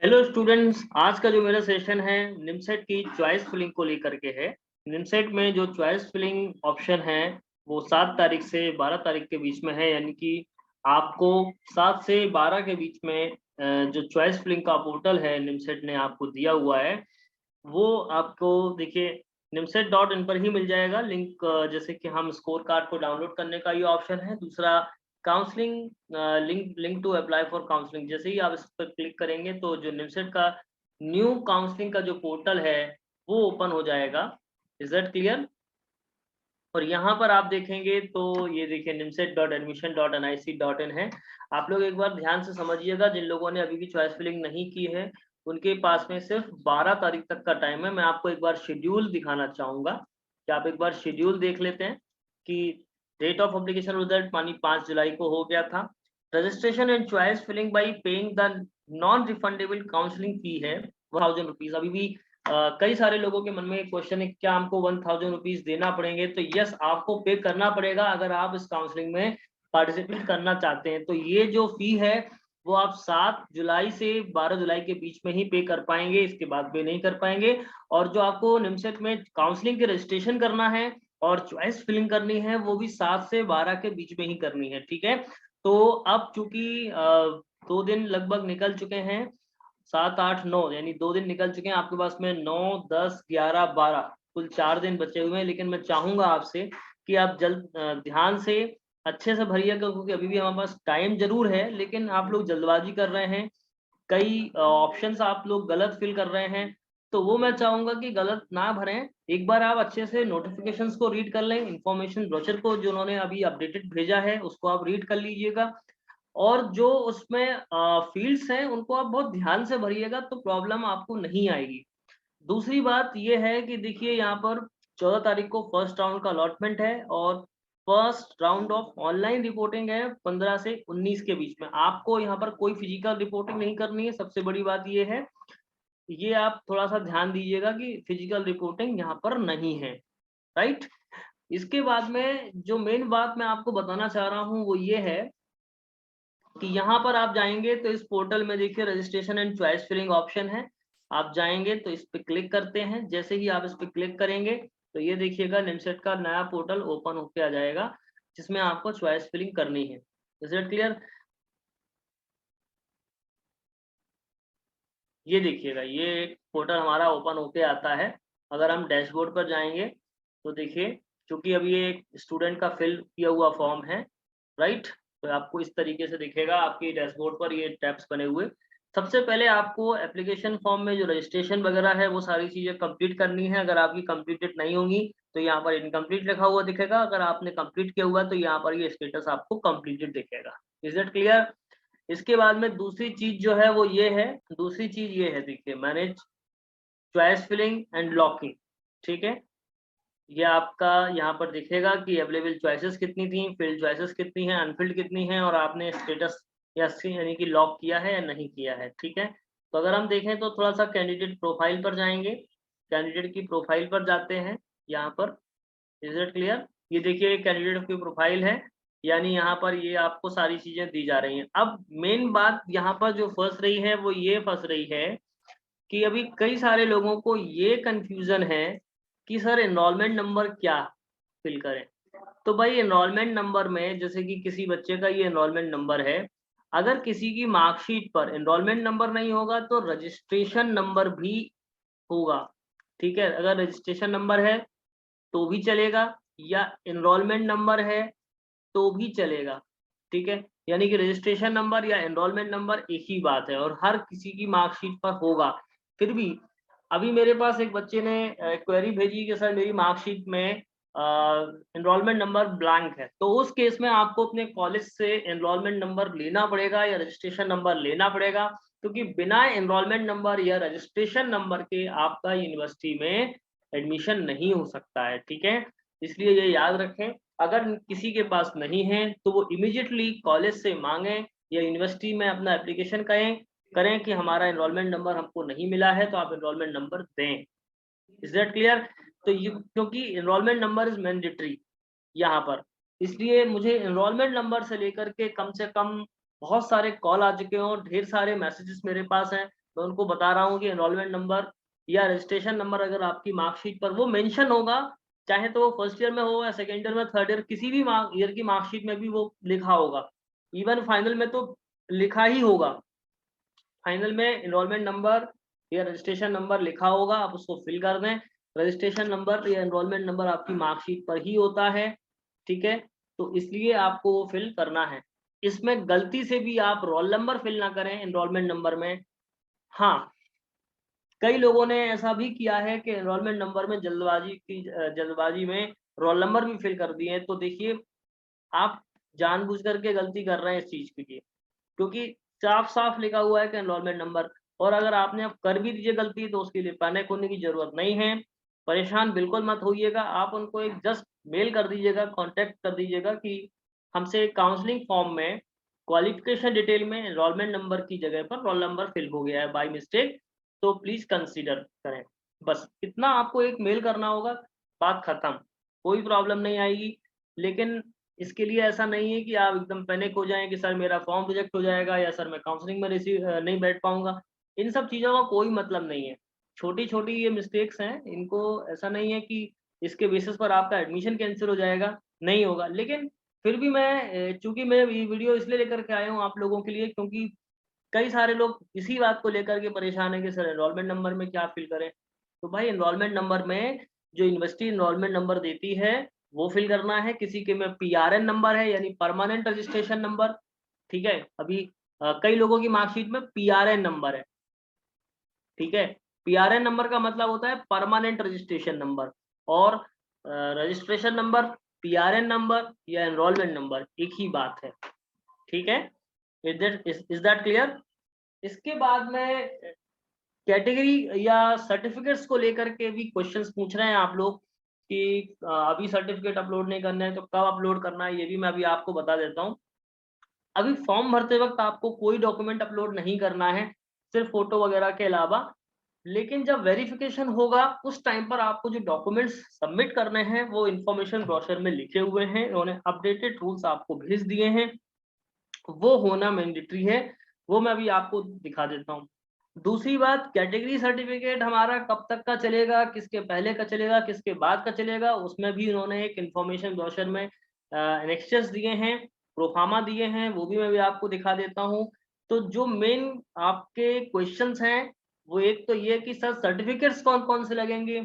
Hello students, आज का जो मेरा सेशन है निमसेट की चॉइस फिलिंग को लेकर के है। निमसेट में जो चॉइस फिलिंग ऑप्शन है वो 7 तारीख से 12 तारीख के बीच में है, यानी कि आपको 7 से 12 के बीच में जो चॉइस फिलिंग का पोर्टल है निमसेट ने आपको दिया हुआ है वो आपको देखिए nimset.in पर ही मिल जाएगा लिंक। जैसे कि हम स्कोर कार्ड को डाउनलोड करने का ये ऑप्शन है। दूसरा counselling link to apply for counselling, जैसे ही आप इस पर क्लिक करेंगे तो जो निमसेट का न्यू काउंसलिंग का जो पोर्टल है वो ओपन हो जाएगा। Is that clear? और यहाँ पर आप देखेंगे तो ये देखिए nimset.admission.nic.in है। आप लोग एक बार ध्यान से समझिएगा, जिन लोगों ने अभी भी चॉइस फिलिंग नहीं की है उनके पास में सिर्फ 12 तारीख तक का टाइम है। मैं आपको एक बार शेड्यूल दिखाना चाहूंगा कि आप एक बार शेड्यूल देख लेते हैं कि डेट ऑफ एप्लीकेशन रिजल्ट मानी 5 जुलाई को हो गया था। Registration and choice filling by paying the non refundable counselling fee है 1000 रुपीज। अभी भी कई सारे लोगों के मन में एक क्वेश्चन है, क्या हमको 1000 रुपीज देना पड़ेंगे? तो यस, आपको पे करना पड़ेगा अगर आप इस काउंसलिंग में पार्टिसिपेट करना चाहते हैं। तो ये जो फी है वो आप 7 जुलाई से 12 जुलाई के बीच में ही पे कर पाएंगे, इसके बाद पे नहीं कर पाएंगे। और जो आपको निमसेट में काउंसलिंग के रजिस्ट्रेशन करना है और चॉइस फिलिंग करनी है वो भी 7 से 12 के बीच में ही करनी है, ठीक है? तो अब चूंकि 2 दिन लगभग निकल चुके हैं, 7, 8, 9 यानी 2 दिन निकल चुके हैं, आपके पास में 9, 10, 11, 12 कुल 4 दिन बचे हुए हैं। लेकिन मैं चाहूंगा आपसे कि आप जल्द ध्यान से अच्छे से भरिएगा, क्योंकि अभी भी हमारे पास टाइम जरूर है लेकिन आप लोग जल्दबाजी कर रहे हैं, कई ऑप्शंस आप लोग गलत फिल कर रहे हैं। तो वो मैं चाहूंगा कि गलत ना भरें, एक बार आप अच्छे से नोटिफिकेशंस को रीड कर लें, इंफॉर्मेशन ब्रोचर को जो उन्होंने अभी अपडेटेड भेजा है उसको आप रीड कर लीजिएगा। और जो उसमें फील्ड्स हैं उनको आप बहुत ध्यान से भरिएगा तो प्रॉब्लम आपको नहीं आएगी। दूसरी बात ये है कि देखिए यहाँ पर 14 तारीख को फर्स्ट राउंड का अलॉटमेंट है और first round of online reporting है 15 से 19 के बीच में। आपको यहाँ पर कोई फिजिकल रिपोर्टिंग नहीं करनी है, सबसे बड़ी बात ये है, ये आप थोड़ा सा ध्यान दीजिएगा कि फिजिकल रिपोर्टिंग यहाँ पर नहीं है, राइट? इसके बाद में जो मेन बात मैं आपको बताना चाह रहा हूँ वो ये है कि यहाँ पर आप जाएंगे तो इस पोर्टल में देखिए registration and choice filling option है। आप जाएंगे तो इस पे क्लिक करते हैं, जैसे ही आप इस पे क्लिक करेंगे तो ये देखिएगा निमसेट का नया पोर्टल ओपन होके आ जाएगा जिसमें आपको चॉइस फिलिंग करनी है। Is it clear? ये देखिएगा ये एक पोर्टल हमारा ओपन होके आता है। अगर हम डैशबोर्ड पर जाएंगे तो देखिए, क्योंकि अभी ये एक स्टूडेंट का फिल किया हुआ फॉर्म है, राइट? तो आपको इस तरीके से दिखेगा आपके डैशबोर्ड पर ये टैब्स बने हुए। सबसे पहले आपको एप्लीकेशन फॉर्म में जो रजिस्ट्रेशन वगैरह है वो सारी चीज़ें कंप्लीट करनी है। अगर आपकी कंप्लीटेड नहीं होंगी तो यहाँ पर इनकम्प्लीट लिखा हुआ दिखेगा, अगर आपने कंप्लीट किया हुआ तो यहाँ पर ये स्टेटस आपको कंप्लीटेड दिखेगा। Is it clear? इसके बाद में दूसरी चीज जो है वो ये है, दूसरी चीज ये है, देखिए manage choice filling and locking, ठीक है? ये आपका यहाँ पर दिखेगा कि अवेलेबल चॉइसेस कितनी थी, फिल्ड चॉइसेस कितनी है, अनफिल्ड कितनी है और आपने स्टेटस या यानी कि लॉक किया है या नहीं किया है, ठीक है? तो अगर हम देखें तो थोड़ा सा कैंडिडेट प्रोफाइल पर जाएंगे, कैंडिडेट की प्रोफाइल पर जाते हैं यहाँ पर। Is it clear? ये देखिए कैंडिडेट की प्रोफाइल है, यानी यहाँ पर ये आपको सारी चीजें दी जा रही हैं। अब मेन बात यहाँ पर जो फंस रही है वो ये फंस रही है कि अभी कई सारे लोगों को ये कंफ्यूजन है कि सर एनरोलमेंट नंबर क्या फिल करें। तो भाई एनरोलमेंट नंबर में जैसे कि किसी बच्चे का ये एनरोलमेंट नंबर है, अगर किसी की मार्कशीट पर एनरोलमेंट नंबर नहीं होगा तो रजिस्ट्रेशन नंबर भी होगा, ठीक है? अगर रजिस्ट्रेशन नंबर है तो भी चलेगा या एनरोलमेंट नंबर है तो भी चलेगा, ठीक है? यानी कि रजिस्ट्रेशन नंबर या एनरोलमेंट नंबर एक ही बात है और हर किसी की मार्कशीट पर होगा। फिर भी अभी मेरे पास एक बच्चे ने क्वेरी भेजी कि सर मेरी मार्कशीट में एनरोलमेंट नंबर ब्लैंक है, तो उस केस में आपको अपने कॉलेज से एनरोलमेंट नंबर लेना पड़ेगा या रजिस्ट्रेशन नंबर लेना पड़ेगा, क्योंकि बिना एनरोलमेंट नंबर या रजिस्ट्रेशन नंबर के आपका यूनिवर्सिटी में एडमिशन नहीं हो सकता है, ठीक है? इसलिए ये याद रखें, अगर किसी के पास नहीं है तो वो इमीडिएटली कॉलेज से मांगे या यूनिवर्सिटी में अपना एप्लीकेशन करें करें कि हमारा एनरोलमेंट नंबर हमको नहीं मिला है तो आप एनरोलमेंट नंबर दें। Is that clear? तो ये क्योंकि एनरोलमेंट नंबर इज मैंडेटरी यहाँ पर, इसलिए मुझे एनरोलमेंट नंबर से लेकर के कम से कम बहुत सारे कॉल आ चुके हैं और ढेर सारे मैसेजेस मेरे पास हैं मैं उनको बता रहा हूँ कि एनरोलमेंट नंबर या रजिस्ट्रेशन नंबर अगर आपकी मार्कशीट पर वो मेंशन होगा, चाहे तो वो फर्स्ट ईयर में हो या सेकंड ईयर में, थर्ड ईयर, किसी भी ईयर की मार्कशीट में भी वो लिखा होगा। इवन फाइनल में तो लिखा ही होगा। फाइनल में एनरोलमेंट नंबर या रजिस्ट्रेशन नंबर लिखा होगा, आप उसको फिल कर दें। रजिस्ट्रेशन नंबर या एनरोलमेंट नंबर आपकी मार्कशीट पर ही होता है, ठीक है? तो इसलिए आपको वो फिल करना है। इसमें गलती से भी आप रोल नंबर फिल ना करें एनरोलमेंट नंबर में। हाँ, कई लोगों ने ऐसा भी किया है कि एनरोलमेंट नंबर में जल्दबाजी में रोल नंबर भी फिल कर दिए हैं। तो देखिए, आप जानबूझ करके गलती कर रहे हैं इस चीज़ के लिए, क्योंकि साफ-साफ लिखा हुआ है कि एनरोलमेंट नंबर। और अगर आपने अब कर भी दी है गलती, तो उसके लिए पैनिक होने की ज़रूरत नहीं है। परेशान बिल्कुल मत होइएगा, आप उनको एक जस्ट मेल कर दीजिएगा, कॉन्टैक्ट कर दीजिएगा कि हमसे काउंसलिंग फॉर्म में क्वालिफ़िकेशन डिटेल में एनरोलमेंट नंबर की जगह पर रोल नंबर फिल हो गया है बाय मिस्टेक, तो प्लीज़ कंसीडर करें। बस इतना आपको एक मेल करना होगा, बात खत्म। कोई प्रॉब्लम नहीं आएगी। लेकिन इसके लिए ऐसा नहीं है कि आप एकदम पैनिक हो जाएँ कि सर मेरा फॉर्म रिजेक्ट हो जाएगा या सर मैं काउंसलिंग में नहीं बैठ पाऊँगा। इन सब चीज़ों का कोई मतलब नहीं है। छोटी-छोटी ये मिस्टेक्स हैं, इनको ऐसा नहीं है कि इसके बेसिस पर आपका एडमिशन कैंसल हो जाएगा, नहीं होगा। लेकिन फिर भी मैं चूँकि मैं ये वीडियो इसलिए लेकर के आया हूँ आप लोगों के लिए, क्योंकि कई सारे लोग इसी बात को लेकर के परेशान हैं कि सर एनरोलमेंट नंबर में क्या फ़िल करें? तो भाई एनरोलमेंट नंबर में जो यूनिवर्सिटी एनरोलमेंट नंबर देती है, वो फ़िल करना है। किसी के में पीआरएन नंबर है, यानी परमानेंट रजिस्ट्रेशन नंबर, ठीक है? अभी कई लोगों की मार्कशीट में पीआरएन नंबर है, ठीक है? पीआरएन नंबर का मतलब होता है परमानेंट रजिस्ट्रेशन नंबर। और रजिस्ट्रेशन नंबर, पीआरएन नंबर या एनरोलमेंट नंबर एक ही बात है, ठीक है? Is that clear? इसके बाद में कैटेगरी या सर्टिफिकेट्स को लेकर के भी क्वेश्चंस पूछ रहे हैं आप लोग कि अभी सर्टिफिकेट अपलोड नहीं करना है तो कब अपलोड करना है, ये भी मैं अभी आपको बता देता हूँ। अभी फॉर्म भरते वक्त आपको कोई डॉक्यूमेंट अपलोड नहीं करना है, सिर्फ फोटो वगैरह के अलावा। लेकिन जब वेरिफिकेशन होगा उस टाइम पर आपको जो डॉक्यूमेंट्स सबमिट करने हैं वो इन्फॉर्मेशन ब्रोशर में लिखे हुए हैं, उन्होंने अपडेटेड रूल्स आपको भेज दिए हैं, वो होना मैंडेटरी है। वो मैं अभी आपको दिखा देता हूँ। दूसरी बात, कैटेगरी सर्टिफिकेट हमारा कब तक का चलेगा, किसके पहले का चलेगा, किसके बाद का चलेगा, उसमें भी उन्होंने एक इन्फॉर्मेशन ब्रोशर में एनेक्सेस दिए हैं, प्रोफार्मा दिए हैं, वो भी मैं अभी आपको दिखा देता हूँ। तो जो मेन आपके क्वेश्चंस हैं, वो एक तो ये कि सर सर्टिफिकेट्स कौन-कौन से लगेंगे?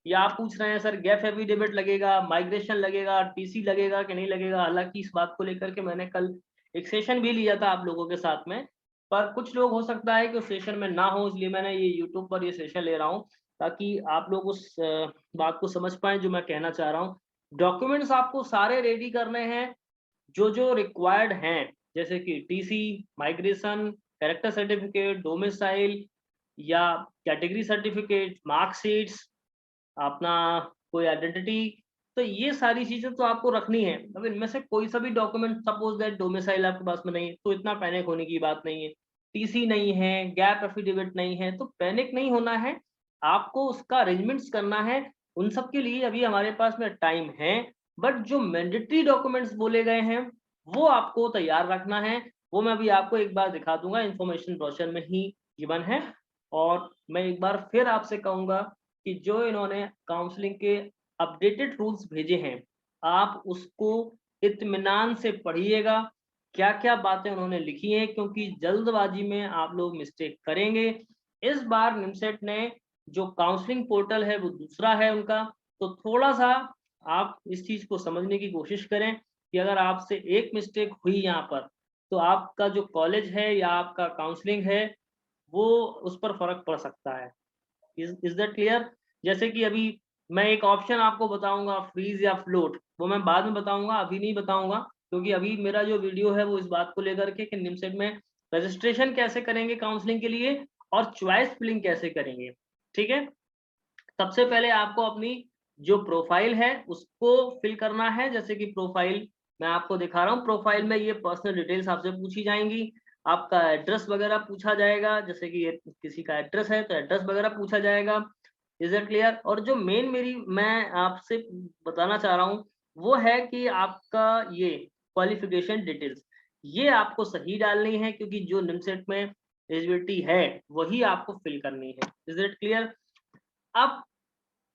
या आप पूछ रहे हैं सर गैप एफिडेविट लगेगा, माइग्रेशन लगेगा, टीसी लगेगा कि नहीं लगेगा? हालाँकि इस बात को लेकर के मैंने कल एक सेशन भी लिया था आप लोगों के साथ में, पर कुछ लोग हो सकता है कि उस सेशन में ना हो, इसलिए मैंने ये यूट्यूब पर ये सेशन ले रहा हूँ, ताकि आप लोग उस बात को समझ पाएँ जो मैं कहना चाह रहा हूँ। डॉक्यूमेंट्स आपको सारे रेडी करने हैं, जो-जो रिक्वायर्ड हैं, जैसे कि TC, migration, character certificate, domicile या कैटेगरी सर्टिफिकेट, मार्कशीट्स, अपना कोई आइडेंटिटी, तो ये सारी चीज़ें तो आपको रखनी है। अब इनमें से कोई सा भी डॉक्यूमेंट सपोज़ दैट डोमिसाइल आपके पास में नहीं है, तो इतना पैनिक होने की बात नहीं है। टीसी नहीं है, गैप एफिडेविट नहीं है, तो पैनिक नहीं होना है। आपको उसका अरेंजमेंट्स करना है, उन सब के लिए अभी हमारे पास में टाइम है। बट जो मैंडेटरी डॉक्यूमेंट्स बोले गए हैं, वो आपको तैयार रखना है। वो मैं अभी आपको एक बार दिखा दूँगा, इन्फॉर्मेशन ब्रोशर में ही गिवन है। और मैं एक बार फिर आपसे कहूँगा कि जो इन्होंने काउंसलिंग के अपडेटेड रूल्स भेजे हैं, आप उसको इत्मीनान से पढ़िएगा। क्या-क्या बातें उन्होंने लिखी हैं, क्योंकि जल्दबाजी में आप लोग मिस्टेक करेंगे। इस बार निमसेट ने जो काउंसलिंग पोर्टल है वो दूसरा है उनका, तो थोड़ा-सा आप इस चीज़ को समझने की कोशिश करें कि अगर आपसे एक मिस्टेक हुई यहाँ पर, तो आपका जो कॉलेज है या आपका काउंसलिंग है, वो उस पर फ़र्क पड़ सकता है। Is that clear? जैसे कि अभी मैं एक ऑप्शन आपको बताऊँगा, फ्रीज़ या फ्लोट, वो मैं बाद में बताऊँगा, अभी नहीं बताऊँगा, क्योंकि अभी मेरा जो वीडियो है वो इस बात को लेकर के कि निमसेट में रजिस्ट्रेशन कैसे करेंगे काउंसलिंग के लिए और चॉइस फिलिंग कैसे करेंगे, ठीक है? सबसे पहले आपको अपनी जो प्रोफ़ाइल है उसको फ़िल करना है। जैसे कि प्रोफ़ाइल मैं आपको दिखा रहा हूँ, प्रोफ़ाइल में ये पर्सनल डिटेल्स आपसे पूछी जाएँगी, आपका एड्रेस वग़ैरह पूछा जाएगा, जैसे कि ये किसी का एड्रेस है तो एड्रेस वग़ैरह पूछा जाएगा। Is it clear? और जो मेन मैं आपसे बताना चाह रहा हूँ, वो है कि आपका ये क्वालिफ़िकेशन डिटेल्स, ये आपको सही डालनी है, क्योंकि जो निमसेट में एलिजिबिलिटी है वही आपको फिल करनी है। Is it clear? अब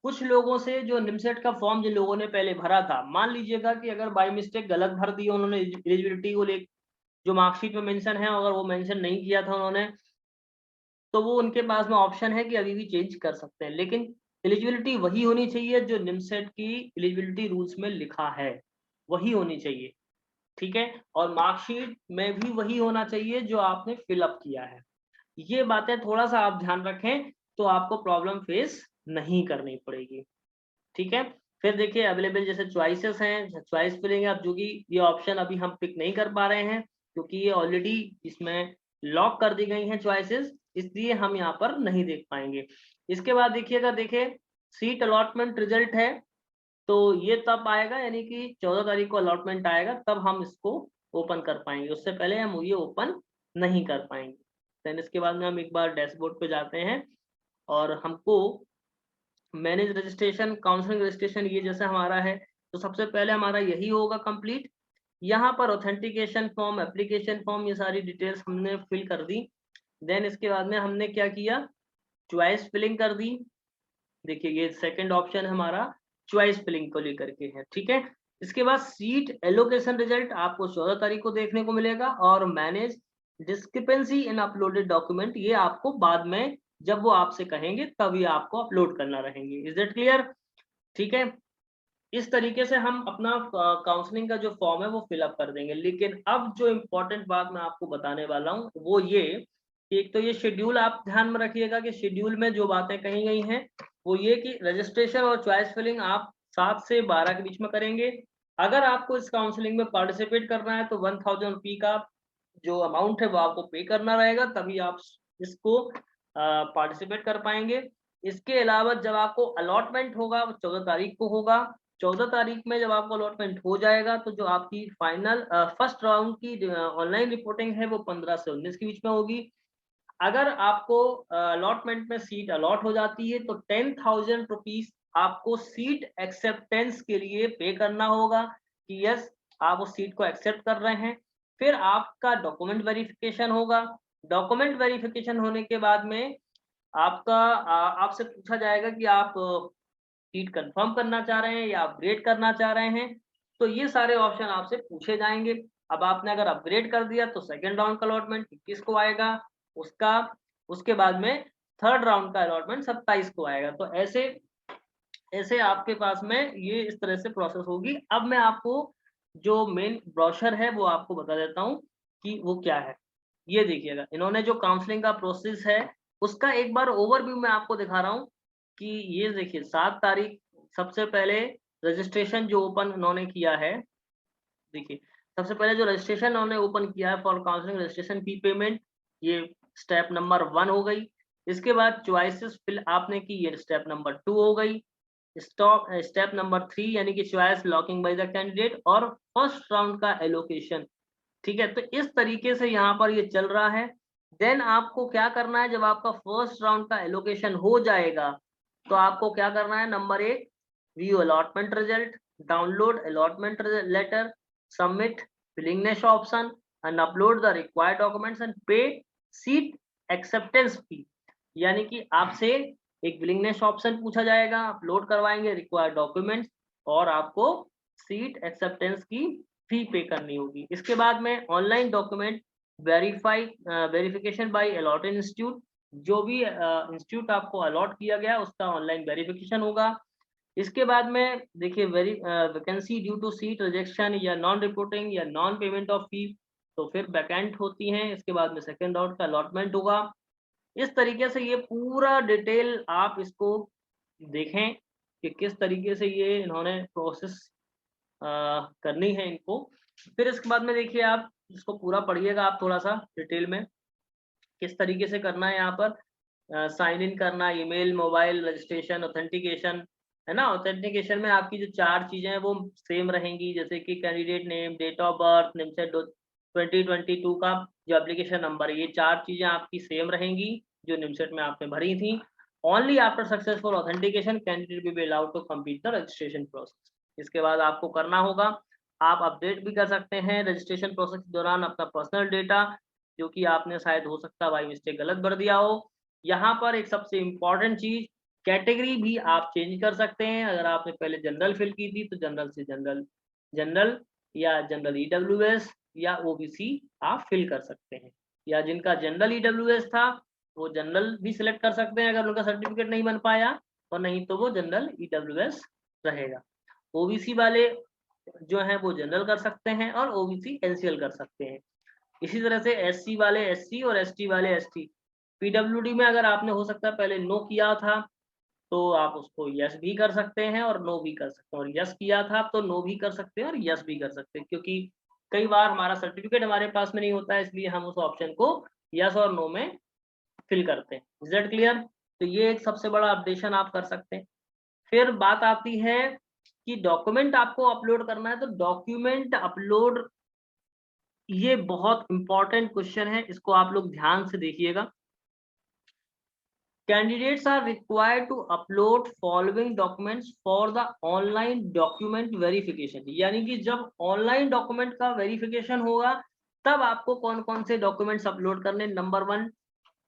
कुछ लोगों से जो निमसेट का फॉर्म जिन लोगों ने पहले भरा था, मान लीजिएगा कि अगर बाय मिस्टेक गलत भर दिया उन्होंने एलिजिबिलिटी को ले, जो मार्कशीट में मेंशन है अगर वो मेंशन नहीं किया था उन्होंने, तो वो उनके पास में ऑप्शन है कि अभी भी चेंज कर सकते हैं, लेकिन एलिजिबिलिटी वही होनी चाहिए जो निमसेट की एलिजिबिलिटी रूल्स में लिखा है, वही होनी चाहिए। ठीक है, और मार्कशीट में भी वही होना चाहिए जो आपने फिलअप किया है। ये बातें थोड़ा सा आप ध्यान रखें तो आपको प्रॉब्लम फेस नहीं करनी पड़ेगी। ठीक है, फिर देखिए अवेलेबल जैसे चॉइसेस हैं, चॉइस फिलिंग आप जो कि ये ऑप्शन अभी हम पिक नहीं कर पा रहे हैं क्योंकि ये ऑलरेडी इसमें लॉक कर दी गई हैं चॉइसेस, इसलिए हम यहाँ पर नहीं देख पाएंगे। इसके बाद देखिएगा, देखिए सीट अलॉटमेंट रिजल्ट है, तो ये तब आएगा यानी कि 14 तारीख को अलॉटमेंट आएगा तब हम इसको ओपन कर पाएंगे, उससे पहले हम ये ओपन नहीं कर पाएंगे। देन इसके बाद में हम एक बार डैशबोर्ड पे जाते हैं और हमको मैनेज रजिस्ट्रेशन, काउंसलिंग रजिस्ट्रेशन ये जैसे हमारा है, तो सबसे पहले हमारा यही होगा कंप्लीट। यहाँ पर ऑथेंटिकेशन फॉर्म, एप्लीकेशन फॉर्म, ये सारी डिटेल्स हमने फिल कर दी। देन इसके बाद में हमने क्या किया, चॉइस फिलिंग कर दी। देखिए ये सेकंड ऑप्शन हमारा चॉइस फिलिंग को लेकर के है। ठीक है, इसके बाद सीट एलोकेशन रिजल्ट आपको 14 तारीख को देखने को मिलेगा, और manage discrepancy in uploaded document ये आपको बाद में जब वो आपसे कहेंगे तभी आपको अपलोड करना रहेंगे। Is it clear? ठीक है, इस तरीके से हम अपना काउंसलिंग का जो फॉर्म है वो फिलअप कर देंगे। लेकिन अब जो इम्पोर्टेंट बात मैं आपको बताने वाला हूँ वो ये कि एक तो ये शेड्यूल आप ध्यान में रखिएगा कि शेड्यूल में जो बातें कही गई हैं वो ये कि रजिस्ट्रेशन और चॉइस फिलिंग आप 7 से 12 के बीच में करेंगे। अगर आपको इस काउंसलिंग में पार्टिसिपेट करना है तो 1000 रुपये का जो अमाउंट है वो आपको पे करना रहेगा, तभी आप इसको पार्टिसिपेट कर पाएंगे। इसके अलावा जब आपको अलॉटमेंट होगा वो 14 तारीख को होगा। 14 तारीख में जब आपको अलॉटमेंट हो जाएगा तो जो आपकी फाइनल फर्स्ट राउंड की ऑनलाइन रिपोर्टिंग है वो 15 से 19 के बीच में होगी। अगर आपको अलॉटमेंट में सीट अलॉट हो जाती है तो 10,000 रुपीज आपको सीट एक्सेप्टेंस के लिए पे करना होगा कि यस आप उस सीट को एक्सेप्ट कर रहे हैं। फिर आपका डॉक्यूमेंट वेरिफिकेशन होगा। डॉक्यूमेंट वेरिफिकेशन होने के बाद में आपका आपसे पूछा जाएगा कि आप सीट कंफर्म करना चाह रहे हैं या अपग्रेड करना चाह रहे हैं, तो ये सारे ऑप्शन आपसे पूछे जाएंगे। अब आपने अगर अपग्रेड कर दिया तो सेकंड राउंड का अलॉटमेंट 21 को आएगा उसका, उसके बाद में थर्ड राउंड का अलॉटमेंट 27 को आएगा। तो ऐसे ऐसे आपके पास में ये इस तरह से प्रोसेस होगी। अब मैं आपको जो मेन ब्रोशर है वो आपको बता देता हूँ कि वो क्या है। ये देखिएगा, इन्होंने जो काउंसलिंग का प्रोसेस है उसका एक बार ओवरव्यू मैं आपको दिखा रहा हूँ कि ये देखिए 7 तारीख सबसे पहले रजिस्ट्रेशन जो ओपन उन्होंने किया है। देखिए सबसे पहले जो रजिस्ट्रेशन उन्होंने ओपन किया है for counselling registration fee payment, ये स्टेप नंबर 1 हो गई। इसके बाद चॉइसेस फिल आपने की, ये स्टेप नंबर 2 हो गई। स्टेप नंबर 3 यानी कि choice locking bye the candidate और फर्स्ट राउंड का एलोकेशन। ठीक है, तो इस तरीके से यहाँ पर ये चल रहा है। देन आपको क्या करना है, जब आपका फर्स्ट राउंड का एलोकेशन हो जाएगा तो आपको क्या करना है, number 1 view allotment result, download allotment letter, submit willingness option and upload the required documents and pay seat acceptance fee. यानी कि आपसे एक विलिंगनेस ऑप्शन पूछा जाएगा, अपलोड करवाएंगे रिक्वायर्ड डॉक्यूमेंट्स और आपको सीट एक्सेप्टेंस की फी पे करनी होगी। इसके बाद में online document verification bye allotted institute, जो भी इंस्टीट्यूट आपको अलॉट किया गया उसका ऑनलाइन वेरिफिकेशन होगा। इसके बाद में देखिए vacancy due to seat rejection या नॉन रिपोर्टिंग या नॉन पेमेंट ऑफ फी, तो फिर वैकेंट होती हैं। इसके बाद में सेकेंड राउंड का अलॉटमेंट होगा। इस तरीके से ये पूरा डिटेल आप इसको देखें कि किस तरीके से ये इन्होंने प्रोसेस करनी है इनको। फिर इसके बाद में देखिए आप इसको पूरा पढ़िएगा आप थोड़ा सा डिटेल में, किस तरीके से करना है। यहाँ पर साइन इन करना, ईमेल, मोबाइल रजिस्ट्रेशन, ऑथेंटिकेशन, है ना। ऑथेंटिकेशन में आपकी जो 4 चीजें हैं वो सेम रहेंगी, जैसे कि candidate name, date of birth, NIMCET 2022 का जो एप्लीकेशन नंबर, ये 4 चीजें आपकी सेम रहेंगी जो निमसेट में आपने भरी थी। Only after successful authentication candidate will be allowed to complete the registration process. इसके बाद आपको करना होगा, आप अपडेट भी कर सकते हैं रजिस्ट्रेशन प्रोसेस के दौरान अपना पर्सनल डेटा जो कि आपने शायद हो सकता है बाई मिस्टेक गलत भर दिया हो। यहाँ पर एक सबसे इम्पोर्टेंट चीज, कैटेगरी भी आप चेंज कर सकते हैं। अगर आपने पहले जनरल फिल की थी तो जनरल से जनरल, जनरल या जनरल ईडब्ल्यूएस या ओबीसी आप फिल कर सकते हैं, या जिनका जनरल ईडब्ल्यूएस था वो जनरल भी सिलेक्ट कर सकते हैं अगर उनका सर्टिफिकेट नहीं बन पाया, और नहीं तो वो जनरल ईडब्ल्यूएस रहेगा। ओबीसी वाले जो हैं वो जनरल कर सकते हैं और ओबीसी एनसीएल कर सकते हैं। इसी तरह से एससी वाले एससी और एसटी वाले एसटी। पीडब्ल्यूडी में अगर आपने हो सकता है पहले नो किया था तो आप उसको यस भी कर सकते हैं और नो भी कर सकते हैं, और यस किया था तो नो भी कर सकते हैं और यस भी कर सकते हैं, क्योंकि कई बार हमारा सर्टिफिकेट हमारे पास में नहीं होता है, इसलिए हम उस ऑप्शन को यस और नो में फिल करते हैं। Is that clear? तो ये एक सबसे बड़ा अपडेशन आप कर सकते हैं। फिर बात आती है कि डॉक्यूमेंट आपको अपलोड करना है, तो डॉक्यूमेंट अपलोड ये बहुत इंपॉर्टेंट क्वेश्चन है, इसको आप लोग ध्यान से देखिएगा। Candidates are required to upload following documents for the online document verification, यानी कि जब ऑनलाइन डॉक्यूमेंट का वेरिफिकेशन होगा तब आपको कौन कौन से डॉक्यूमेंट्स अपलोड करने। नंबर 1,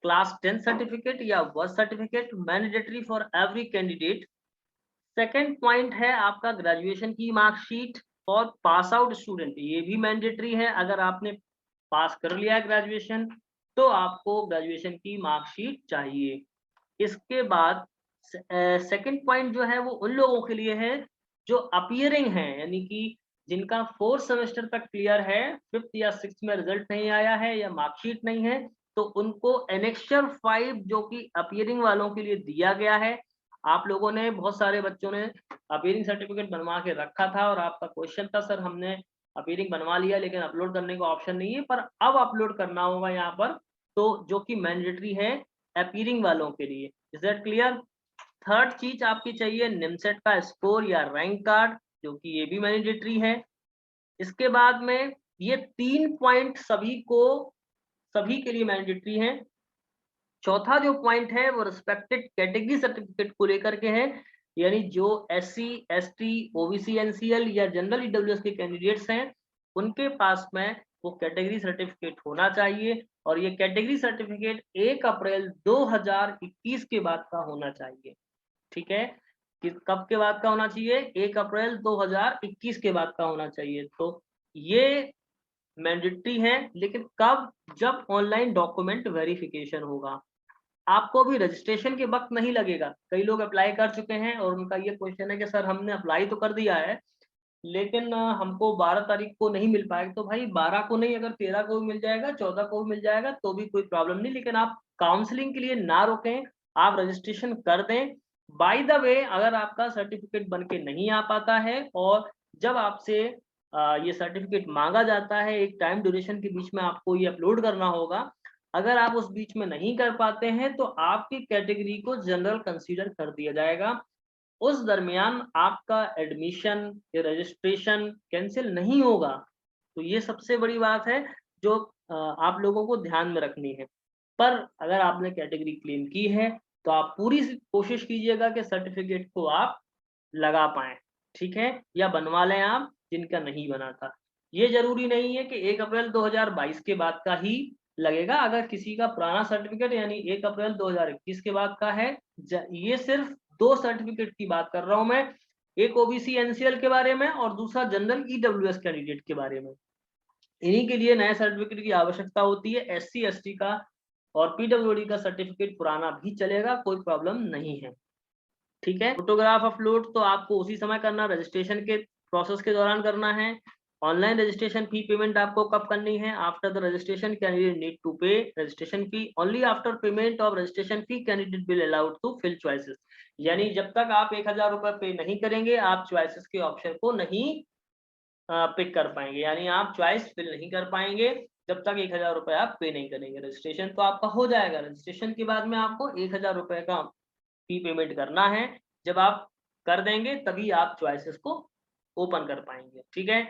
क्लास 10 सर्टिफिकेट या birth certificate, mandatory for every candidate. Second point है आपका ग्रेजुएशन की मार्कशीट और पास आउट स्टूडेंट, ये भी मैंडेटरी है। अगर आपने पास कर लिया है ग्रेजुएशन तो आपको ग्रेजुएशन की मार्कशीट चाहिए। इसके बाद सेकंड पॉइंट जो है वो उन लोगों के लिए है जो अपीयरिंग है, यानी कि जिनका 4th सेमेस्टर तक क्लियर है, 5th या 6th में रिजल्ट नहीं आया है या मार्कशीट नहीं है, तो उनको एनेक्चर 5 जो कि अपीयरिंग वालों के लिए दिया गया है। आप लोगों ने, बहुत सारे बच्चों ने अपीयरिंग सर्टिफिकेट बनवा के रखा था और आपका क्वेश्चन था सर हमने अपीयरिंग बनवा लिया लेकिन अपलोड करने का ऑप्शन नहीं है, पर अब अपलोड करना होगा यहाँ पर, तो जो कि मैंडेटरी है अपीयरिंग वालों के लिए। Is that clear? थर्ड चीज आपकी चाहिए निमसेट का स्कोर या रैंक कार्ड, जो कि ये भी मैंडेटरी है। इसके बाद में ये 3 पॉइंट सभी के लिए मैंडेटरी है। चौथा जो पॉइंट है वो रिस्पेक्टेड कैटेगरी सर्टिफिकेट को लेकर के है, यानी जो एससी, एसटी, ओबीसी, एनसीएल या जनरल ईडब्ल्यूएस के कैंडिडेट्स हैं उनके पास में वो कैटेगरी सर्टिफिकेट होना चाहिए, और ये कैटेगरी सर्टिफिकेट 1 अप्रैल 2021 के बाद का होना चाहिए। ठीक है, कि कब के बाद का होना चाहिए? 1 अप्रैल 2021 के बाद का होना चाहिए। तो ये मैंडेटरी है, लेकिन कब? जब ऑनलाइन डॉक्यूमेंट वेरिफिकेशन होगा। आपको भी रजिस्ट्रेशन के वक्त नहीं लगेगा। कई लोग अप्लाई कर चुके हैं और उनका ये क्वेश्चन है कि सर हमने अप्लाई तो कर दिया है लेकिन हमको 12 तारीख को नहीं मिल पाएगा। तो भाई 12 को नहीं, अगर 13 को भी मिल जाएगा, 14 को भी मिल जाएगा तो भी कोई प्रॉब्लम नहीं, लेकिन आप काउंसलिंग के लिए ना रुकें, आप रजिस्ट्रेशन कर दें। बाय द वे, अगर आपका सर्टिफिकेट बन के नहीं आ पाता है और जब आपसे ये सर्टिफिकेट मांगा जाता है, एक टाइम ड्यूरेशन के बीच में आपको ये अपलोड करना होगा, अगर आप उस बीच में नहीं कर पाते हैं तो आपकी कैटेगरी को जनरल कंसीडर कर दिया जाएगा। उस दरमियान आपका एडमिशन या रजिस्ट्रेशन कैंसिल नहीं होगा। तो ये सबसे बड़ी बात है जो आप लोगों को ध्यान में रखनी है। पर अगर आपने कैटेगरी क्लेम की है तो आप पूरी कोशिश कीजिएगा कि सर्टिफिकेट को आप लगा पाएं, ठीक है, या बनवा लें आप जिनका नहीं बना था। ये जरूरी नहीं है कि 1 अप्रैल 2022 के बाद का ही लगेगा। अगर किसी का पुराना सर्टिफिकेट यानी 1 अप्रैल 2021 के बाद का है, ये सिर्फ 2 सर्टिफिकेट की बात कर रहा हूं मैं, एक ओबीसी एनसीएल के बारे में और दूसरा जनरल ईडब्ल्यूएस कैंडिडेट के बारे में। इन्हीं के लिए नए सर्टिफिकेट की आवश्यकता होती है। एससी एसटी का और पीडब्ल्यूडी का सर्टिफिकेट पुराना भी चलेगा, कोई प्रॉब्लम नहीं है। ठीक है, फोटोग्राफ अपलोड तो आपको उसी समय करना, रजिस्ट्रेशन के प्रोसेस के दौरान करना है। ऑनलाइन रजिस्ट्रेशन फी पेमेंट आपको कब करनी है? After the registration candidate need to pay registration fee, only after payment of registration fee candidate will allowed to fill choices, यानी जब तक आप 1000 रुपए पे नहीं करेंगे आप चॉइसेस के ऑप्शन को नहीं पिक कर पाएंगे, यानी आप चॉइस फिल नहीं कर पाएंगे जब तक 1000 रुपए आप पे नहीं करेंगे। रजिस्ट्रेशन तो आपका हो जाएगा, रजिस्ट्रेशन के बाद में आपको 1000 रुपए का फी पेमेंट करना है। जब आप कर देंगे तभी आप चॉइसेस को ओपन कर पाएंगे। ठीक है,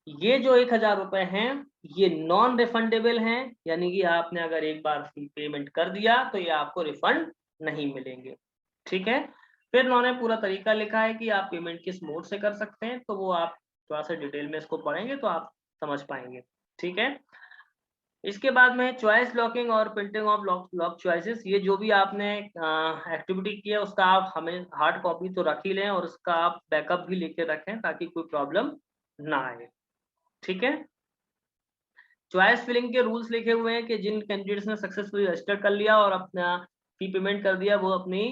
ये जो 1000 रुपए हैं ये नॉन रिफंडेबल हैं, यानी कि आपने अगर एक बार फी पेमेंट कर दिया तो ये आपको रिफंड नहीं मिलेंगे। ठीक है, फिर उन्होंने पूरा तरीका लिखा है कि आप पेमेंट किस मोड से कर सकते हैं, तो वो आप थोड़ा सा डिटेल में इसको पढ़ेंगे तो आप समझ पाएंगे। ठीक है, इसके बाद में चॉइस लॉकिंग और प्रिंटिंग ऑफ लॉक चॉइसेस, ये जो भी आपने एक्टिविटी की है उसका आप हमें हार्ड कॉपी तो रख ही लें और उसका आप बैकअप भी लेके रखें ताकि कोई प्रॉब्लम ना आए। ठीक है। चॉइस फिलिंग के रूल्स लिखे हुए हैं कि जिन कैंडिडेट्स ने सक्सेसफुली रजिस्टर कर लिया और अपना फी पेमेंट कर दिया, वो अपनी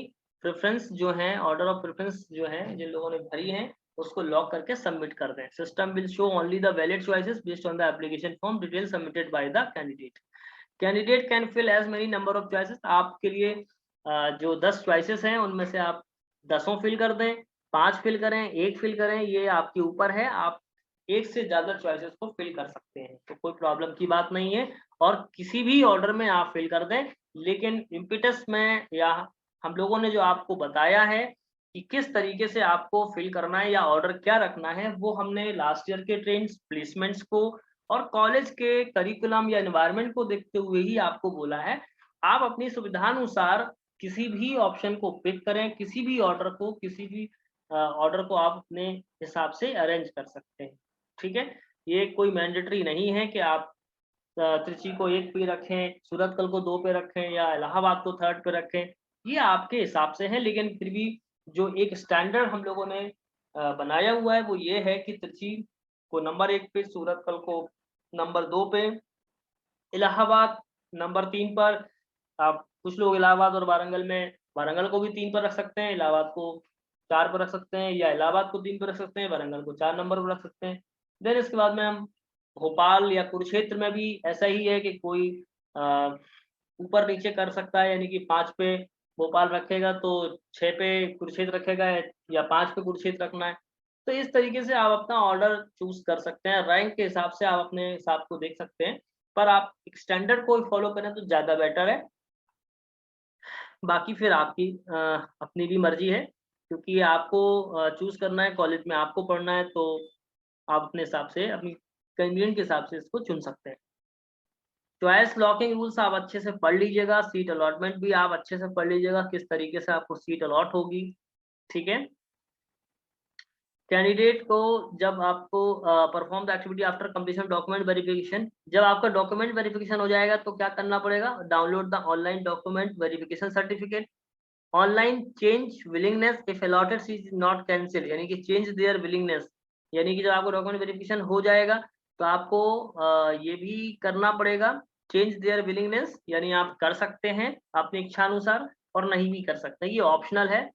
प्रेफरेंस जो है, ऑर्डर ऑफ प्रेफरेंस जो है जिन लोगों ने भरी है, उसको लॉक करके सबमिट कर दें। System will show only the valid choices based on the application form detail submitted by the candidate. Candidate can fill as many number of choices. आपके लिए जो 10 चॉइसेस हैं उनमें से आप 10 फिल कर दें, 5 फिल करें, 1 फिल करें, ये आपके ऊपर है। आप एक से ज्यादा चॉइसेस को फिल कर सकते हैं, तो कोई प्रॉब्लम की बात नहीं है। और किसी भी ऑर्डर में आप फिल कर दें, लेकिन इम्पिटस में या हम लोगों ने जो आपको बताया है कि किस तरीके से आपको फिल करना है या ऑर्डर क्या रखना है, वो हमने लास्ट ईयर के ट्रेंड्स, प्लेसमेंट्स को और कॉलेज के करिकुलम या एनवायरनमेंट को देखते हुए ही आपको बोला है। आप अपनी सुविधानुसार किसी भी ऑप्शन को पिक करें, किसी भी ऑर्डर को, किसी भी ऑर्डर को आप अपने हिसाब से अरेंज कर सकते हैं। ठीक है। ये कोई मैंडेटरी नहीं है कि आप त्रिची को 1 पे रखें, सूरतकल को 2 पे रखें या इलाहाबाद को 3rd पे रखें। ये आपके हिसाब से है, लेकिन फिर भी जो एक स्टैंडर्ड हम लोगों ने बनाया हुआ है वो ये है कि त्रिची को नंबर 1 पे, सूरतकल को नंबर 2 पे, इलाहाबाद नंबर 3 पर। आप कुछ लोग इलाहाबाद और वारंगल में वारंगल को भी 3 पर रख सकते हैं, इलाहाबाद को 4 पर रख सकते हैं, या इलाहाबाद को 3 पर रख सकते हैं, वारंगल को 4 नंबर पर रख सकते हैं। देन इसके बाद में हम भोपाल या कुरुक्षेत्र में भी ऐसा ही है कि कोई अ, ऊपर नीचे कर सकता है, यानी कि 5 पे भोपाल रखेगा तो 6 पे कुरुक्षेत्र रखेगा, या 5 पे कुरुक्षेत्र रखना है। तो इस तरीके से आप अपना ऑर्डर चूज़ कर सकते हैं, रैंक के हिसाब से आप अपने हिसाब को देख सकते हैं, पर आप एक स्टैंडर्ड को फॉलो करें तो ज़्यादा बेटर है। बाकी फिर आपकी अपनी भी मर्ज़ी है, क्योंकि आपको चूज़ करना है, कॉलेज में आपको पढ़ना है, तो आप अपने हिसाब से, अपनी कन्वीनिएंट के हिसाब से इसको चुन सकते हैं। चॉइस लॉकिंग रूल्स आप अच्छे से पढ़ लीजिएगा, सीट अलॉटमेंट भी आप अच्छे से पढ़ लीजिएगा, किस तरीके से आपको सीट अलॉट होगी। ठीक है। कैंडिडेट को जब आपको perform the activity after completion document verification, जब आपका डॉक्यूमेंट वेरिफिकेशन हो जाएगा तो क्या करना पड़ेगा? Download the online document verification certificate, online change willingness if allotted seat is not cancel, यानी कि चेंज देयर विलिंगनेस, यानी कि जब आपको डॉक्यूमेंट वेरिफिकेशन हो जाएगा तो आपको ये भी करना पड़ेगा, चेंज देयर विलिंगनेस, यानी आप कर सकते हैं अपनी इच्छा अनुसार और नहीं भी कर सकते, ये ऑप्शनल है।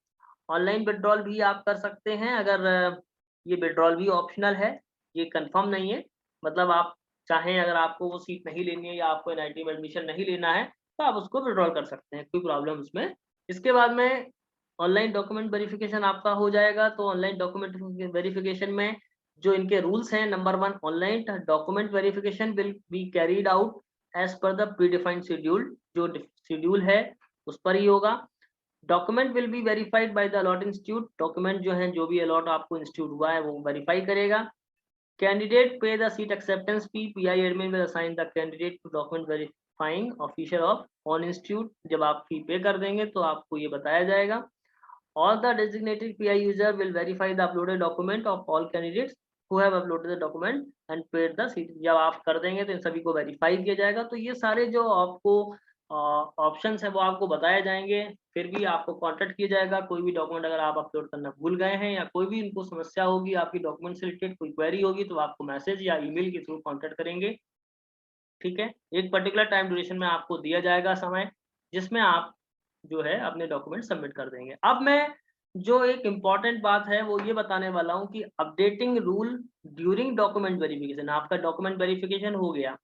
ऑनलाइन विड्रॉल भी आप कर सकते हैं, अगर ये विड्रॉल भी ऑप्शनल है, ये कंफर्म नहीं है। मतलब आप चाहें, अगर आपको वो सीट नहीं लेनी है या आपको एनआईटी में एडमिशन नहीं लेना है, तो आप उसको विड्रॉल कर सकते हैं, कोई प्रॉब्लम उसमें। इसके बाद में ऑनलाइन डॉक्यूमेंट वेरिफिकेशन आपका हो जाएगा, तो ऑनलाइन डॉक्यूमेंट वेरिफिकेशन में जो इनके रूल्स हैं, number 1, online document verification will be carried out as per the predefined schedule, जो शेड्यूल है उस पर ही होगा। Document will be verified by the allot institute, document जो है, जो भी अलॉट आपको इंस्टीट्यूट हुआ है वो वेरीफाई करेगा। Candidate pay the seat acceptance fee, PI admin will assign the candidate to document verifying official of on institute, जब आप फी पे कर देंगे तो आपको ये बताया जाएगा। All the designated PI user will verify the uploaded document of all candidates who have uploaded the document and paid the seat। जब आप कर देंगे तो इन सभी को वेरीफाई किया जाएगा। तो ये सारे जो आपको ऑप्शंस है वो आपको बताए जाएंगे, फिर भी आपको कांटेक्ट किया जाएगा। कोई भी डॉक्यूमेंट अगर आप अपलोड करना भूल गए हैं या कोई भी इनको समस्या होगी, आपकी डॉक्यूमेंट से रिलेटेड कोई क्वेरी होगी, तो आपको मैसेज या ईमेल के थ्रू कांटेक्ट करेंगे। ठीक है। एक पर्टिकुलर टाइम ड्यूरेशन में आपको दिया जाएगा समय, जिसमें आप जो है अपने डॉक्यूमेंट सबमिट कर देंगे। अब मैं जो एक इम्पॉर्टेंट बात है वो ये बताने वाला हूँ कि updating rule during document verification, आपका डॉक्यूमेंट वेरिफिकेशन हो गया,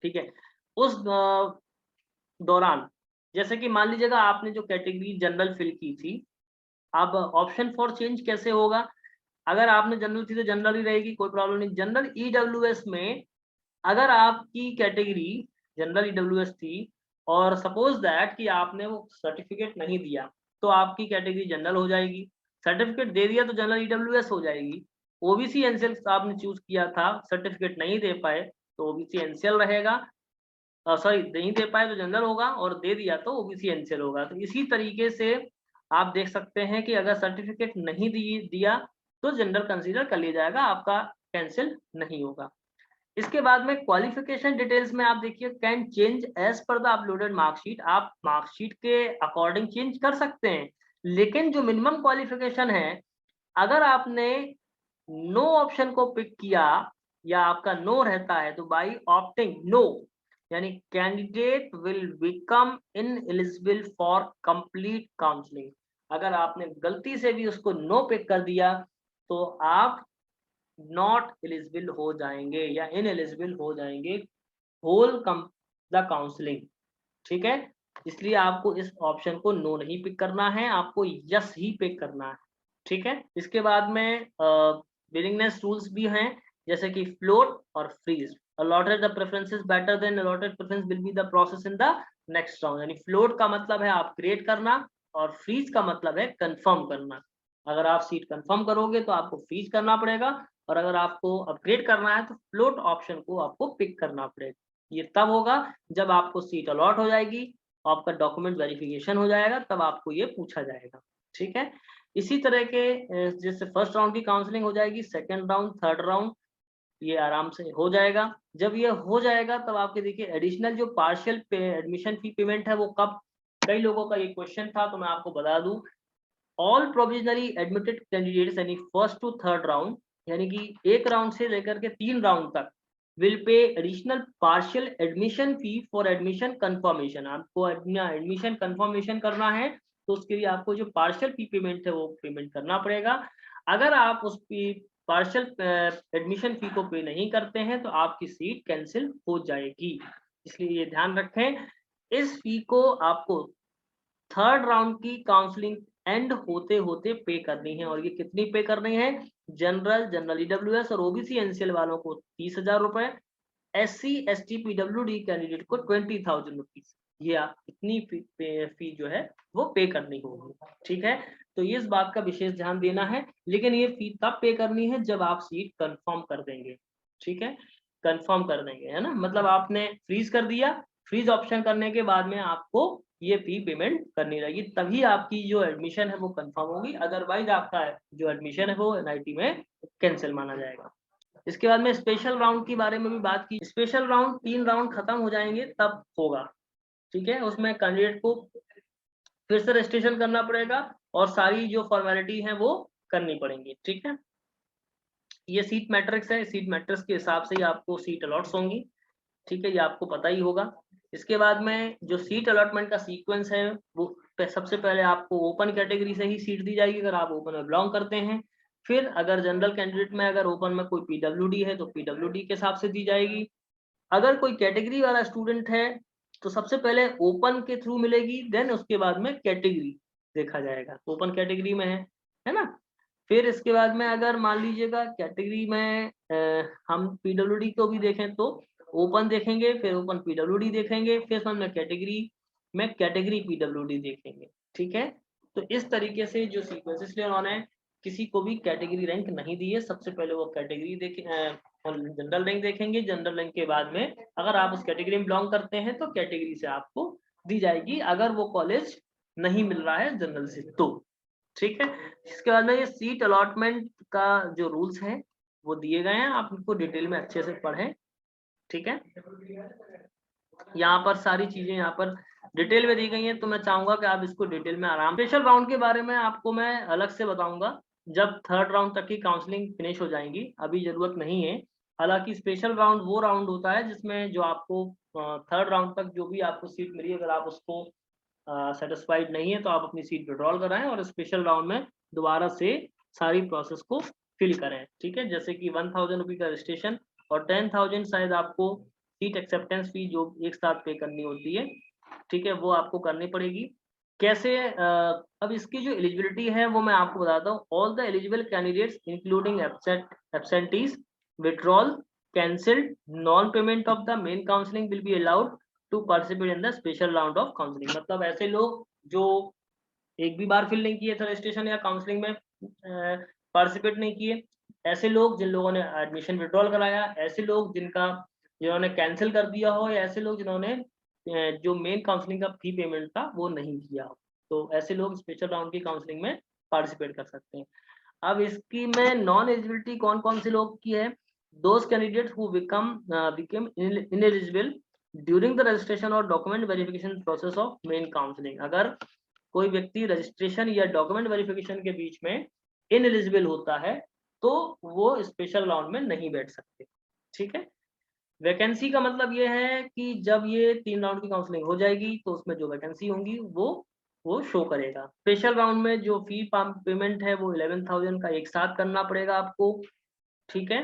ठीक है, उस दौरान, जैसे कि मान लीजिएगा आपने जो कैटेगरी जनरल फिल की थी, अब ऑप्शन फॉर चेंज कैसे होगा? अगर आपने जनरल थी तो जनरल ही रहेगी, कोई प्रॉब्लम नहीं। जनरल ईडब्ल्यूएस में अगर आपकी कैटेगरी जनरल ईडब्ल्यूएस थी और सपोज दैट कि आपने वो सर्टिफिकेट नहीं दिया, तो आपकी कैटेगरी जनरल हो जाएगी। सर्टिफिकेट दे दिया तो जनरल ईडब्ल्यूएस हो जाएगी। ओबीसी एनसीएल आपने चूज किया था, सर्टिफिकेट नहीं दे पाए तो ओबीसी एनसीएल रहेगा। सॉरी, नहीं दे पाए तो जनरल होगा और दे दिया तो ओबीसी एनसीएल होगा। तो इसी तरीके से आप देख सकते हैं कि अगर सर्टिफिकेट नहीं दिया तो जनरल कंसीडर कर लिया जाएगा, आपका कैंसिल नहीं होगा। इसके बाद में क्वालिफिकेशन डिटेल्स में आप देखिए can change as per the uploaded marksheet, आप मार्कशीट के अकॉर्डिंग चेंज कर सकते हैं, लेकिन जो मिनिमम क्वालिफिकेशन है, अगर आपने नो ऑप्शन को पिक किया या आपका नो रहता है तो बाई ऑप्टिंग नो, यानी candidate will become ineligible for complete counselling. अगर आपने गलती से भी उसको नो पिक कर दिया तो आप नॉट एलिजिबल हो जाएंगे या इनएलिजिबल हो जाएंगे होल द काउंसलिंग। ठीक है, इसलिए आपको इस ऑप्शन को नो नहीं पिक करना है, आपको यस ही पिक करना है। ठीक है, इसके बाद में विलिंगनेस रूल्स भी हैं, जैसे कि फ्लोट और freeze. Allotted the preferences better than allotted preference will be the process in the next round, यानी फ्लोट का मतलब है अपग्रेड करना और फ्रीज का मतलब है कंफर्म करना। अगर आप सीट कंफर्म करोगे तो आपको फ्रीज करना पड़ेगा, और अगर आपको अपग्रेड करना है तो फ्लोट ऑप्शन को आपको पिक करना पड़ेगा। ये तब होगा जब आपको सीट अलॉट हो जाएगी, आपका डॉक्यूमेंट वेरिफिकेशन हो जाएगा, तब आपको ये पूछा जाएगा। ठीक है, इसी तरह के जैसे फर्स्ट राउंड की काउंसलिंग हो जाएगी, सेकंड राउंड, थर्ड राउंड ये आराम से हो जाएगा। जब ये हो जाएगा तब आपके देखिए एडिशनल जो पार्शियल एडमिशन फी पेमेंट है वो कब, कई लोगों का ये क्वेश्चन था तो मैं आपको बता दूं, ऑल प्रोविजनली एडमिटेड कैंडिडेट्स यानी फर्स्ट टू थर्ड राउंड, यानी कि एक राउंड से लेकर के 3 राउंड तक will pay additional partial admission fee for admission confirmation. आपको अपना एडमिशन कंफर्मेशन करना है तो उसके लिए आपको जो पार्शियल फी पेमेंट है वो पेमेंट करना पड़ेगा। अगर आप उस पार्शियल एडमिशन फी को पे नहीं करते हैं तो आपकी सीट कैंसिल हो जाएगी, इसलिए ये ध्यान रखें। इस फी को आपको थर्ड राउंड की काउंसलिंग एंड होते होते पे करनी है, और ये कितनी पे करनी है, जनरल ईडब्ल्यूएस और ओबीसी एनसीएल वालों को 30,000 रुपए, SC ST PWD कैंडिडेट को 20,000 रुपीज, ये आप इतनी फी जो है वो पे करनी होगी। ठीक है, तो ये इस बात का विशेष ध्यान देना है, लेकिन ये फी तब पे करनी है जब आप सीट कंफर्म कर देंगे। ठीक है, कंफर्म कर देंगे है ना, मतलब आपने फ्रीज कर दिया, फ्रीज ऑप्शन करने के बाद में आपको ये फी पेमेंट करनी रहेगी, तभी आपकी जो एडमिशन है वो कंफर्म होगी, अदरवाइज आपका जो एडमिशन है वो एनआईटी में कैंसिल माना जाएगा। इसके बाद में स्पेशल राउंड के बारे में भी बात की। स्पेशल राउंड 3 राउंड खत्म हो जाएंगे तब होगा। ठीक है, उसमें कैंडिडेट को फिर से रजिस्ट्रेशन करना पड़ेगा और सारी जो फॉर्मेलिटी है वो करनी पड़ेंगी। ठीक है, ये सीट मैट्रिक्स है, सीट मैट्रिक्स के हिसाब से ही आपको सीट अलॉट्स होंगी। ठीक है, ये आपको पता ही होगा। इसके बाद में जो सीट अलॉटमेंट का सीक्वेंस है वो सबसे पहले आपको ओपन कैटेगरी से ही सीट दी जाएगी अगर आप ओपन में बिलोंग करते हैं। फिर अगर जनरल कैंडिडेट में अगर ओपन में कोई पीडब्ल्यूडी है तो पीडब्ल्यूडी के हिसाब से दी जाएगी। अगर कोई कैटेगरी वाला स्टूडेंट है तो सबसे पहले ओपन के थ्रू मिलेगी, देन उसके बाद में कैटेगरी देखा जाएगा, ओपन कैटेगरी में है ना। फिर इसके बाद में अगर मान लीजिएगा कैटेगरी में हम पीडब्ल्यूडी को भी देखें तो ओपन देखेंगे, फिर ओपन पीडब्ल्यूडी देखेंगे, फिर हमने कैटेगरी में कैटेगरी पीडब्ल्यूडी देखेंगे। ठीक है, तो इस तरीके से जो सीक्वेंस, इसलिए उन्होंने किसी को भी कैटेगरी रैंक नहीं दी है, सबसे पहले वो कैटेगरी देखें, जनरल रैंक देखेंगे, जनरल रैंक के बाद में अगर आप उस कैटेगरी में बिलोंग करते हैं तो कैटेगरी से आपको दी जाएगी, अगर वो कॉलेज नहीं मिल रहा है जनरल से तो। ठीक है, इसके बाद में ये सीट अलॉटमेंट का जो रूल्स है वो दिए गए हैं, आप इनको डिटेल में अच्छे से पढ़ें। ठीक है, यहाँ पर सारी चीजें यहाँ पर डिटेल में दी गई हैं, तो मैं चाहूंगा कि आप इसको डिटेल में आराम। स्पेशल राउंड के बारे में आपको मैं अलग से बताऊंगा जब थर्ड राउंड तक की काउंसलिंग फिनिश हो जाएंगी, अभी जरूरत नहीं है। हालांकि स्पेशल राउंड वो राउंड होता है जिसमें जो आपको थर्ड राउंड तक जो भी आपको सीट मिली, अगर आप उसको सेटिस्फाइड नहीं है तो आप अपनी सीट विड्रॉल कराएं और स्पेशल राउंड में दोबारा से सारी प्रोसेस को फिल करें। ठीक है, जैसे कि 1,000 रुपये का रजिस्ट्रेशन और 10,000 शायद आपको सीट एक्सेप्टेंस फी जो एक साथ पे करनी होती है। ठीक है, वो आपको करनी पड़ेगी। कैसे अब इसकी जो एलिजिबिलिटी है वो मैं आपको बताता हूँ। All the eligible candidates including absentees, withdrawal, cancelled, non payment of the main counselling will be allowed to participate in the special round of counselling. मतलब ऐसे लोग जो एक भी बार फिल नहीं किए थे रजिस्ट्रेशन या काउंसलिंग में पार्टिसिपेट नहीं किए, ऐसे लोग जिन लोगों ने एडमिशन विड्रॉल कराया, ऐसे लोग जिन्होंने कैंसिल कर दिया हो, या ऐसे लोग जिन्होंने जो मेन काउंसलिंग का फी पेमेंट था वो नहीं किया हो, तो ऐसे लोग स्पेशल राउंड की काउंसलिंग में पार्टिसिपेट कर सकते हैं। अब इसकी में नॉन एलिजिबिलिटी कौन कौन से लोग की है, those candidates who became ineligible during the registration और document verification process of main counseling। अगर कोई व्यक्ति रजिस्ट्रेशन या डॉक्यूमेंट वेरिफिकेशन के बीच में इनएलिजिबल होता है तो वो स्पेशल राउंड में नहीं बैठ सकते। ठीक है, वैकेंसी का मतलब ये है कि जब ये 3 राउंड की काउंसलिंग हो जाएगी तो उसमें जो वैकेंसी होंगी वो शो करेगा। स्पेशल राउंड में जो फी पेमेंट है वो 11,000 का एक साथ करना पड़ेगा आपको। ठीक है,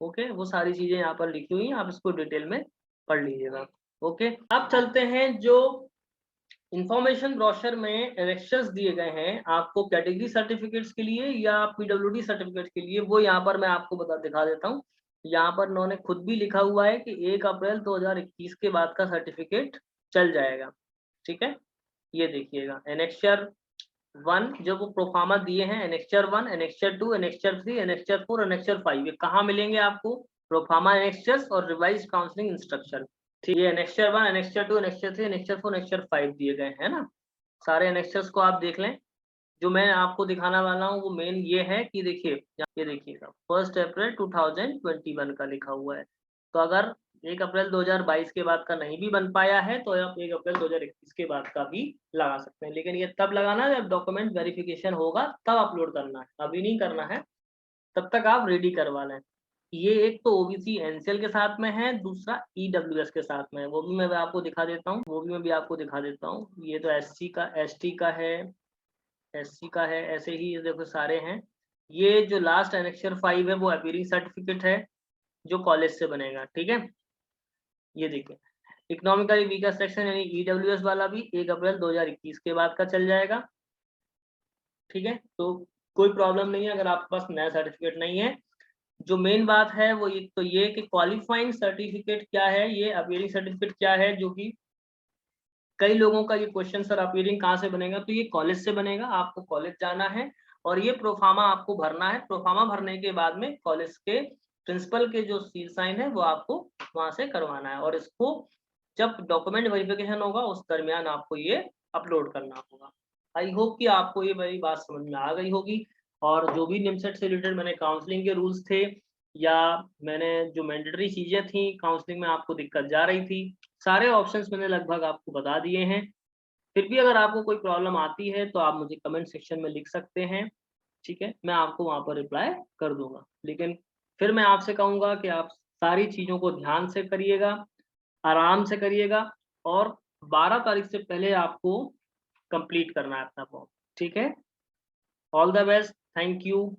ओके, वो सारी चीजें यहाँ पर लिखी हुई हैं, आप इसको डिटेल में पढ़ लीजिएगा। ओके, अब चलते हैं जो इंफॉर्मेशन ब्रोशर में एनेक्शंस दिए गए हैं आपको कैटेगरी सर्टिफिकेट्स के लिए या पीडब्ल्यूडी सर्टिफिकेट के लिए, वो यहाँ पर मैं आपको दिखा देता हूँ। यहाँ पर उन्होंने खुद भी लिखा हुआ है कि 1 अप्रैल 2021 के बाद का सर्टिफिकेट चल जाएगा। ठीक है, ये देखिएगा एनेक्चर 1 जो वो प्रोफार्मा दिए हैं, annexure 1, annexure 2, annexure 3, annexure 4, annexure 5, ये कहाँ मिलेंगे आपको? प्रोफार्मा एनेक्चर्स और रिवाइज काउंसलिंग इंस्ट्रक्शन। ठीक है, annexure 1, annexure 2, annexure 3, annexure 4, annexure 5 दिए गए हैं ना। सारे एनेक्चर्स को आप देख लें। जो मैं आपको दिखाने वाला हूँ वो मेन ये है कि देखिए, ये देखिएगा 1 अप्रैल 2021 का लिखा हुआ है। तो अगर 1 अप्रैल 2022 के बाद का नहीं भी बन पाया है तो आप 1 अप्रैल 2021 के बाद का भी लगा सकते हैं, लेकिन ये तब लगाना है जब डॉक्यूमेंट वेरिफिकेशन होगा तब अपलोड करना है, अभी नहीं करना है। तब तक आप रेडी करवा लें। ये एक तो ओबीसी एनसीएल के साथ में है, दूसरा ईडब्ल्यूएस के साथ में है, वो भी मैं आपको दिखा देता हूँ, वो भी मैं भी आपको दिखा देता हूँ। ये तो एससी का, एसटी का है, एससी का है, ऐसे ही ये देखो सारे हैं। ये जो लास्ट एनेक्चर 5 है वो अपीयरिंग सर्टिफिकेट है जो कॉलेज से बनेगा। ठीक है, ये देखिए इकोनॉमिकली वीकर सेक्शन यानी ईडब्ल्यूएस वाला भी 1 अप्रैल 2021 के बाद का चल जाएगा। ठीक है, तो कोई प्रॉब्लम नहीं है अगर आपके पास नया सर्टिफिकेट नहीं है। जो मेन बात है वो ये तो ये कि क्वालिफाइंग सर्टिफिकेट क्या है, ये अपीयरिंग सर्टिफिकेट क्या है, जो कि कई लोगों का ये क्वेश्चन, सर अपीयरिंग कहाँ से बनेगा, तो ये कॉलेज से बनेगा। आपको कॉलेज जाना है और ये प्रोफार्मा आपको भरना है। प्रोफार्मा भरने के बाद में कॉलेज के प्रिंसिपल के जो सील साइन है वो आपको वहां से करवाना है और इसको जब डॉक्यूमेंट वेरिफिकेशन होगा उस दरमियान आपको ये अपलोड करना होगा। आई होप कि आपको ये मेरी बात समझ में आ गई होगी। और जो भी निमसेट से रिलेटेड मैंने काउंसलिंग के रूल्स थे या मैंने जो मैंडेटरी चीजें थी काउंसलिंग में आपको दिक्कत जा रही थी, सारे ऑप्शंस मैंने लगभग आपको बता दिए हैं। फिर भी अगर आपको कोई प्रॉब्लम आती है तो आप मुझे कमेंट सेक्शन में लिख सकते हैं। ठीक है, मैं आपको वहां पर रिप्लाई कर दूंगा। लेकिन फिर मैं आपसे कहूंगा कि आप सारी चीजों को ध्यान से करिएगा, आराम से करिएगा और 12 तारीख से पहले आपको कंप्लीट करना है अपना फॉर्म। ठीक है, all the best, thank you.